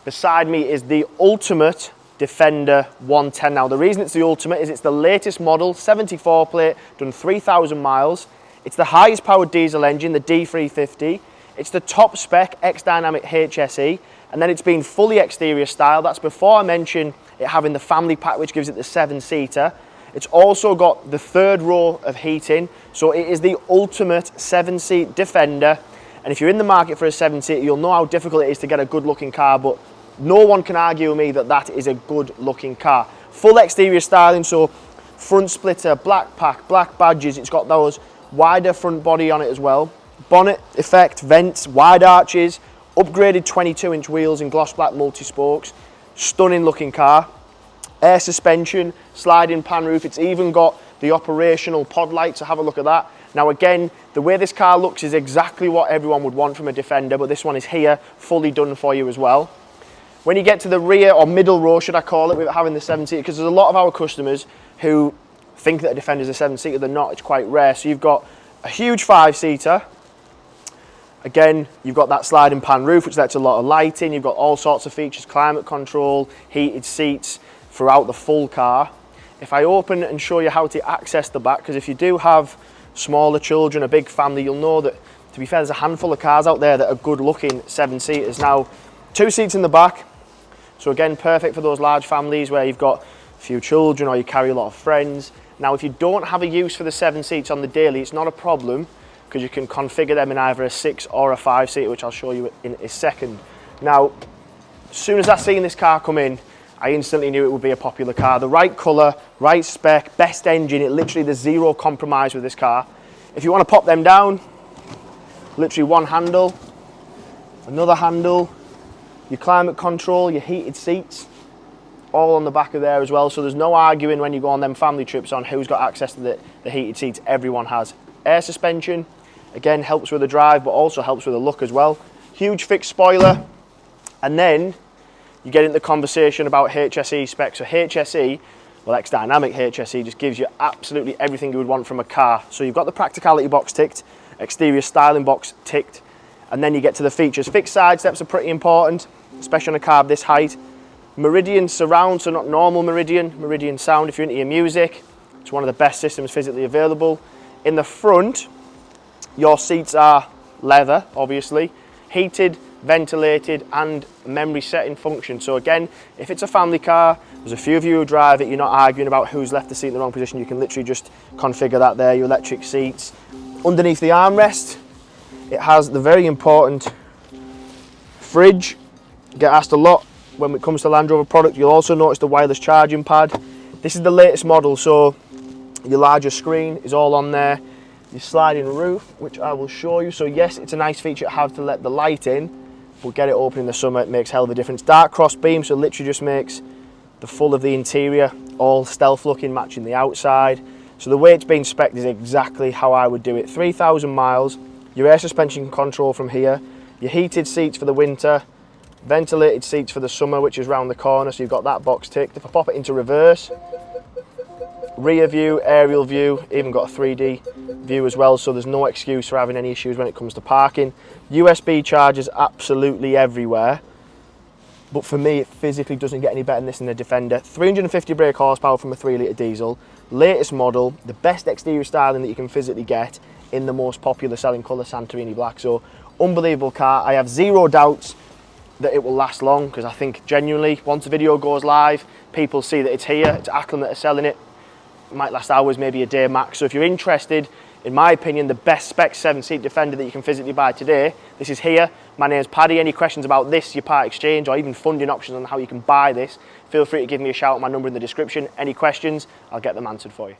Beside me is the ultimate Defender 110. Now, the reason it's the ultimate is it's the latest model, 74 plate, done 3,000 miles. It's the highest powered diesel engine, the D350. It's the top spec X-Dynamic HSE, and then it's been fully exterior style. That's before I mention it having the family pack, which gives it the 7-seater. It's also got the 3rd row of heating, so it is the ultimate 7-seat Defender. And if you're in the market for a 7-seater, you'll know how difficult it is to get a good looking car, but no one can argue with me that that is a good looking car. Full exterior styling, so front splitter, black pack, black badges. It's got those wider front body on it as well. Bonnet effect, vents, wide arches, upgraded 22-inch wheels and gloss black multi-spokes. Stunning looking car. Air suspension, sliding pan roof. It's even got the operational pod light, so have a look at that. Now again, the way this car looks is exactly what everyone would want from a Defender, but this one is here, fully done for you as well. When you get to the rear, or middle row should I call it, with having the 7-seater, because there's a lot of our customers who think that a Defender is a 7-seater, they're not, it's quite rare. So you've got a huge 5-seater. Again, you've got that sliding pan roof, which lets a lot of lighting. You've got all sorts of features, climate control, heated seats throughout the full car. If I open and show you how to access the back, because if you do have smaller children, a big family, you'll know that, to be fair, there's a handful of cars out there that are good looking 7-seaters. Now, 2 seats in the back. So again, perfect for those large families where you've got a few children or you carry a lot of friends. Now, if you don't have a use for the 7 seats on the daily, it's not a problem, because you can configure them in either a 6 or a 5-seater, which I'll show you in a second. Now, as soon as I seen this car come in, I instantly knew it would be a popular car. The right colour, right spec, best engine. It literally, there's zero compromise with this car. If you want to pop them down, literally one handle, another handle, your climate control, your heated seats, all on the back of there as well. So there's no arguing when you go on them family trips on who's got access to the heated seats. Everyone has. Air suspension, again, helps with the drive, but also helps with the look as well. Huge fixed spoiler. And then you get into the conversation about HSE specs. So HSE, well, X-Dynamic HSE just gives you absolutely everything you would want from a car. So you've got the practicality box ticked, exterior styling box ticked, and then you get to the features. Fixed side steps are pretty important, especially on a car of this height. Meridian surround, so not normal Meridian, Meridian sound if you're into your music. It's one of the best systems physically available. In the front, your seats are leather, obviously, heated, ventilated, and memory setting function. So again, if it's a family car, there's a few of you who drive it, you're not arguing about who's left the seat in the wrong position. You can literally just configure that there, your electric seats. Underneath the armrest, it has the very important fridge. You get asked a lot when it comes to Land Rover product. You'll also notice the wireless charging pad. This is the latest model, so your larger screen is all on there. Your sliding roof, which I will show you. So yes, it's a nice feature to have to let the light in, but get it open in the summer, it makes hell of a difference. Dark cross beam, so literally just makes the full of the interior all stealth looking, matching the outside. So the way it's been spec'd is exactly how I would do it. 3,000 miles, your air suspension control from here, your heated seats for the winter, ventilated seats for the summer, which is round the corner, so you've got that box ticked. If I pop it into reverse, rear view, aerial view, even got a 3D view as well, so there's no excuse for having any issues when it comes to parking. USB chargers absolutely everywhere, but for me it physically doesn't get any better than this in the Defender. 350 brake horsepower from a 3-litre diesel, latest model, the best exterior styling that you can physically get in the most popular selling colour, Santorini black. So unbelievable car. I have zero doubts that it will last long, because I think genuinely once the video goes live, people see that it's here, it's Acklam that are selling it. It might last hours, maybe a day max. So if you're interested, in my opinion, the best spec 7-seat Defender that you can physically buy today, this is here. My name's Paddy. Any questions about this, your part exchange, or even funding options on how you can buy this, feel free to give me a shout. My number in the description. Any questions, I'll get them answered for you.